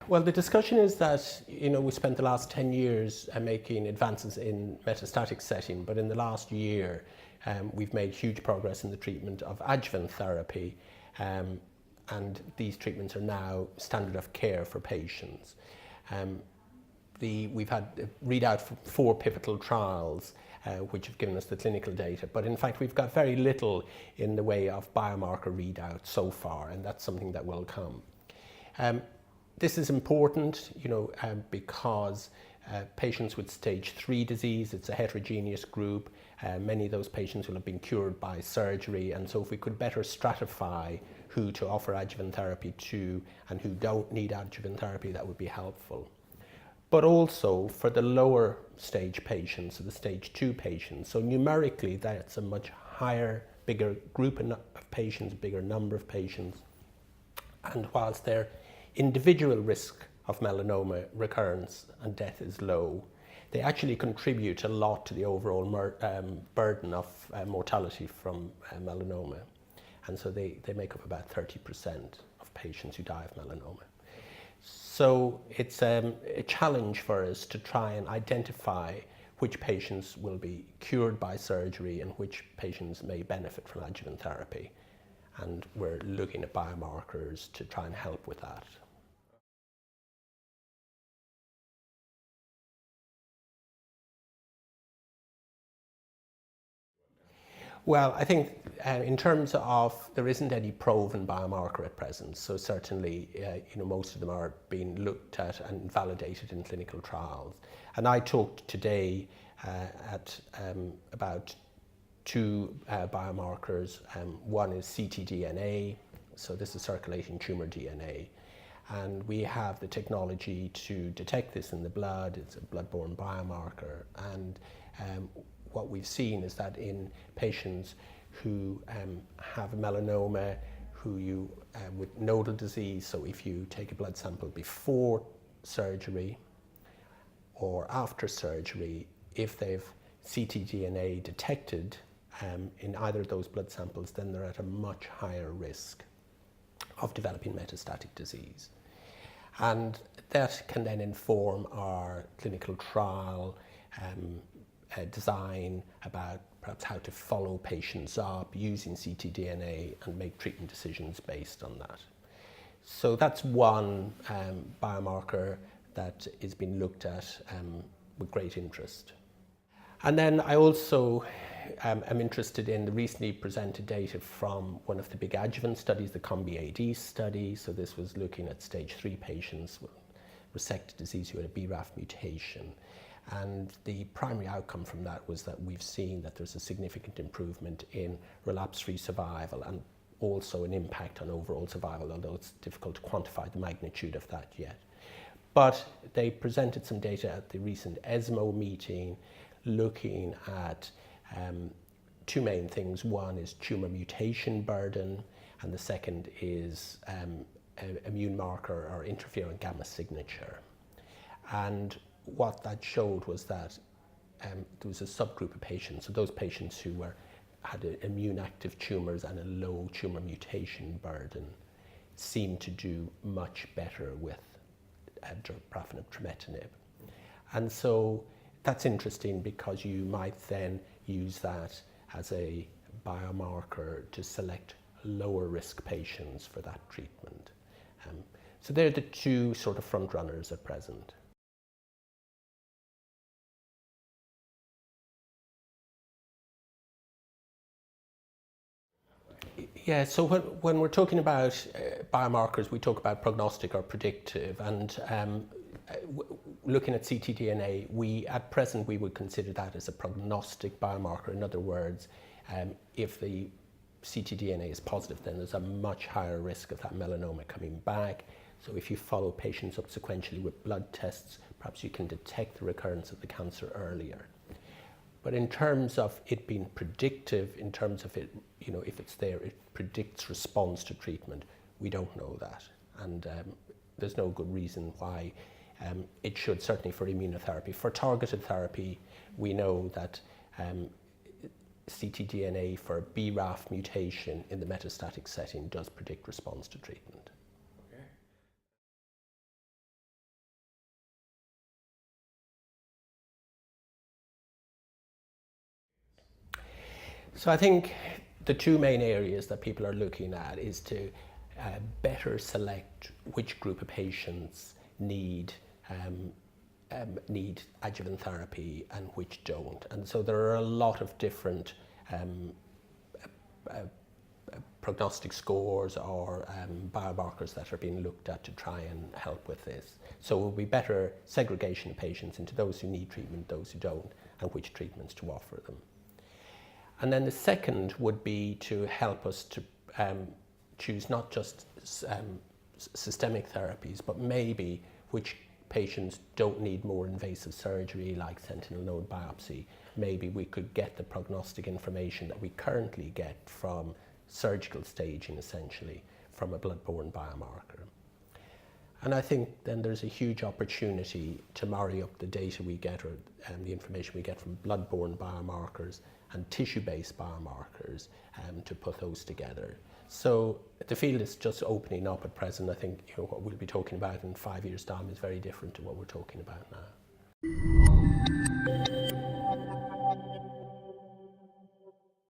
Well, the discussion is that, we spent the last 10 years making advances in metastatic setting, but in the last year, we've made huge progress in the treatment of adjuvant therapy, and these treatments are now standard of care for patients. We've had a readout for 4 pivotal trials, which have given us the clinical data, but in fact we've got very little in the way of biomarker readouts so far, and that's something that will come. This is important, because patients with stage 3 disease, it's a heterogeneous group. Many of those patients will have been cured by surgery, and so if we could better stratify who to offer adjuvant therapy to and who don't need adjuvant therapy, that would be helpful. But also for the lower stage patients, so the stage 2 patients, so numerically that's a much higher, bigger group of patients, bigger number of patients, and whilst their individual risk of melanoma recurrence and death is low, they actually contribute a lot to the overall burden of mortality from melanoma. And so they make up about 30% of patients who die of melanoma. So it's a challenge for us to try and identify which patients will be cured by surgery and which patients may benefit from adjuvant therapy. And we're looking at biomarkers to try and help with that. Well, I think in terms of, there isn't any proven biomarker at present, so certainly most of them are being looked at and validated in clinical trials. And I talked today about 2 biomarkers. One is ctDNA, so this is circulating tumor DNA. And we have the technology to detect this in the blood. It's a blood-borne biomarker. And what we've seen is that in patients who have melanoma, with nodal disease, so if you take a blood sample before surgery or after surgery, if they've ctDNA detected in either of those blood samples, then they're at a much higher risk of developing metastatic disease. And that can then inform our clinical trial design about perhaps how to follow patients up using ctDNA and make treatment decisions based on that. So that's one biomarker that is being looked at with great interest. And then I also am interested in the recently presented data from one of the big adjuvant studies, the COMBI-AD study. So this was looking at stage 3 patients with resected disease who had a BRAF mutation. And the primary outcome from that was that we've seen that there's a significant improvement in relapse-free survival and also an impact on overall survival, although it's difficult to quantify the magnitude of that yet. But they presented some data at the recent ESMO meeting looking at 2 main things. One is tumor mutation burden, and the second is immune marker or interferon gamma signature. And what that showed was that there was a subgroup of patients, so those patients who had immune active tumors and a low tumor mutation burden seemed to do much better with dabrafenib trametinib. And so that's interesting because you might then use that as a biomarker to select lower risk patients for that treatment. So they're the 2 sort of front runners at present. Yeah, so when we're talking about biomarkers, we talk about prognostic or predictive, and looking at ctDNA, at present we would consider that as a prognostic biomarker. In other words, if the ctDNA is positive, then there's a much higher risk of that melanoma coming back. So if you follow patients up sequentially with blood tests, perhaps you can detect the recurrence of the cancer earlier. But in terms of it being predictive, in terms of it, if it's there, it predicts response to treatment, we don't know that. And there's no good reason why it should, certainly for immunotherapy. For targeted therapy, we know that ctDNA for BRAF mutation in the metastatic setting does predict response to treatment. So I think the two main areas that people are looking at is to better select which group of patients need adjuvant therapy and which don't. And so there are a lot of different prognostic scores or biomarkers that are being looked at to try and help with this. So it will be better segregation of patients into those who need treatment, those who don't, and which treatments to offer them. And then the second would be to help us to choose not just systemic therapies, but maybe which patients don't need more invasive surgery like sentinel node biopsy. Maybe we could get the prognostic information that we currently get from surgical staging, essentially, from a blood-borne biomarker. And I think then there's a huge opportunity to marry up the data we get, or the information we get from blood-borne biomarkers and tissue-based biomarkers, to put those together. So the field is just opening up at present. I think what we'll be talking about in 5 years' time is very different to what we're talking about now.